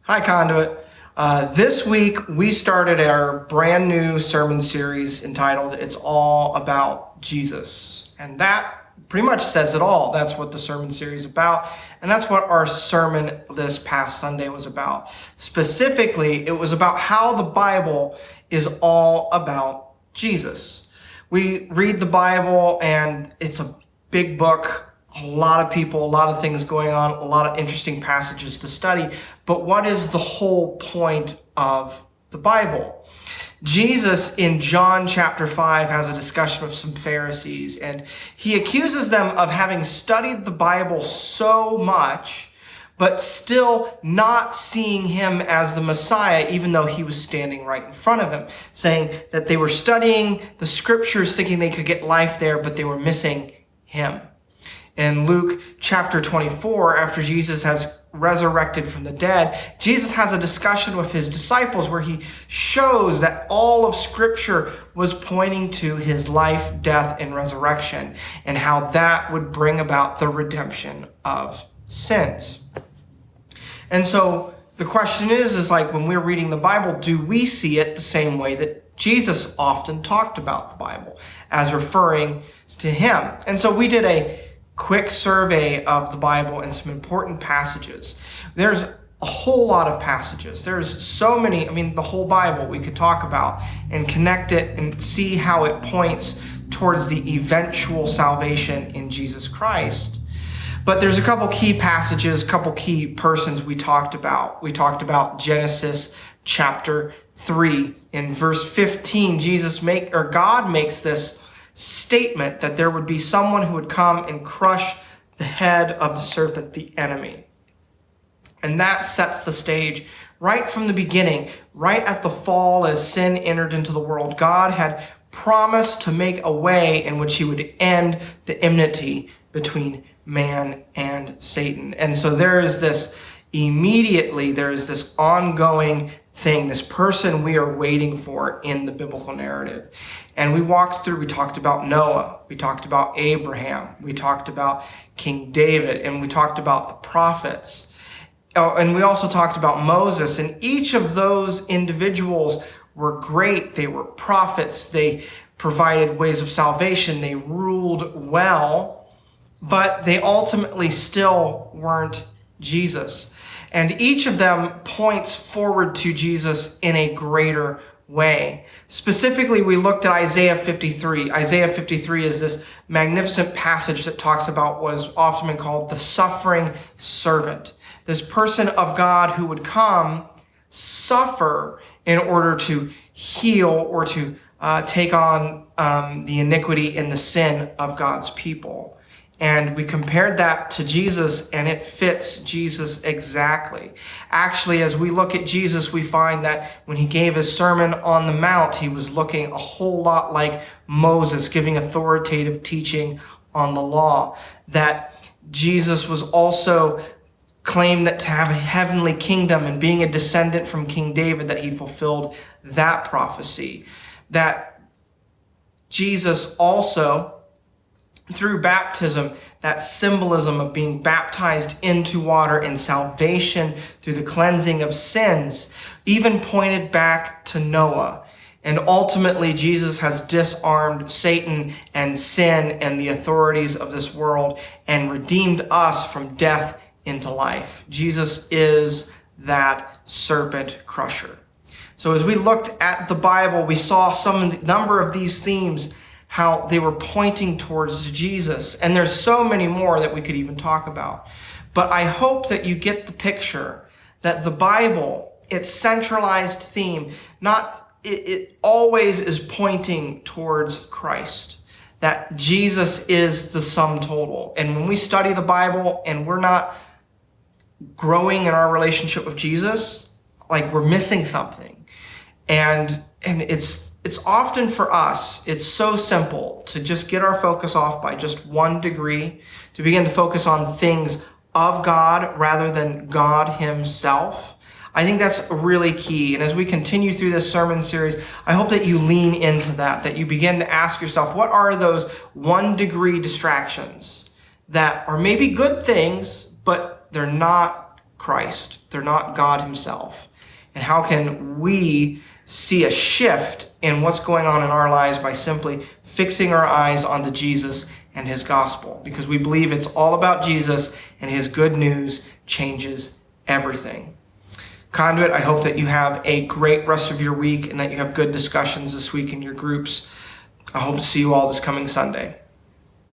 Hi, Conduit. This week, we started our brand new sermon series entitled It's All About Jesus. And that pretty much says it all. That's what the sermon series is about. And that's what our sermon this past Sunday was about. Specifically, it was about how the Bible is all about Jesus. We read the Bible, and it's a big book. A lot of people, a lot of things going on, a lot of interesting passages to study. But what is the whole point of the Bible? Jesus in John chapter 5 has a discussion with some Pharisees, and he accuses them of having studied the Bible so much, but still not seeing him as the Messiah, even though he was standing right in front of him, saying that they were studying the scriptures thinking they could get life there, but they were missing him. In Luke chapter 24, after Jesus has resurrected from the dead, Jesus has a discussion with his disciples where he shows that all of Scripture was pointing to his life, death, and resurrection, and how that would bring about the redemption of sins. And so the question is like when we're reading the Bible, do we see it the same way that Jesus often talked about the Bible, as referring to him? And so we did a quick survey of the Bible and some important passages. There's a whole lot of passages. There's so many, the whole Bible we could talk about and connect it and see how it points towards the eventual salvation in Jesus Christ. But there's a couple key passages, a couple key persons we talked about. We talked about Genesis chapter 3. In verse 15, God makes this statement that there would be someone who would come and crush the head of the serpent, the enemy. And that sets the stage right from the beginning, right at the fall as sin entered into the world. God had promised to make a way in which he would end the enmity between man and Satan. And so there is this ongoing thing, this person we are waiting for in the biblical narrative. And we talked about Noah, we talked about Abraham, we talked about King David, and we talked about the prophets. And we also talked about Moses, and each of those individuals were great. They were prophets, they provided ways of salvation, they ruled well, but they ultimately still weren't Jesus. And each of them points forward to Jesus in a greater way. Specifically, we looked at Isaiah 53. Isaiah 53 is this magnificent passage that talks about what is often been called the suffering servant. This person of God who would come, suffer in order to heal or to take on the iniquity and the sin of God's people. And we compared that to Jesus, and it fits Jesus exactly. Actually, as we look at Jesus, we find that when he gave his Sermon on the Mount, he was looking a whole lot like Moses, giving authoritative teaching on the law. That Jesus was also claimed that to have a heavenly kingdom, and being a descendant from King David, that he fulfilled that prophecy. That Jesus also, through baptism, that symbolism of being baptized into water and salvation through the cleansing of sins, even pointed back to Noah. And ultimately, Jesus has disarmed Satan and sin and the authorities of this world and redeemed us from death into life. Jesus is that serpent crusher. So as we looked at the Bible, we saw number of these themes, how they were pointing towards Jesus. And there's so many more that we could even talk about. But I hope that you get the picture that the Bible, its centralized theme, it always is pointing towards Christ. That Jesus is the sum total. And when we study the Bible and we're not growing in our relationship with Jesus, like we're missing something. And it's often for us, it's so simple to just get our focus off by just one degree, to begin to focus on things of God rather than God himself. I think that's really key. And as we continue through this sermon series, I hope that you lean into that you begin to ask yourself, what are those 1 degree distractions that are maybe good things, but they're not Christ. They're not God himself. And how can we see a shift in what's going on in our lives by simply fixing our eyes onto Jesus and his gospel? Because we believe it's all about Jesus, and his good news changes everything. Conduit, I hope that you have a great rest of your week and that you have good discussions this week in your groups. I hope to see you all this coming Sunday.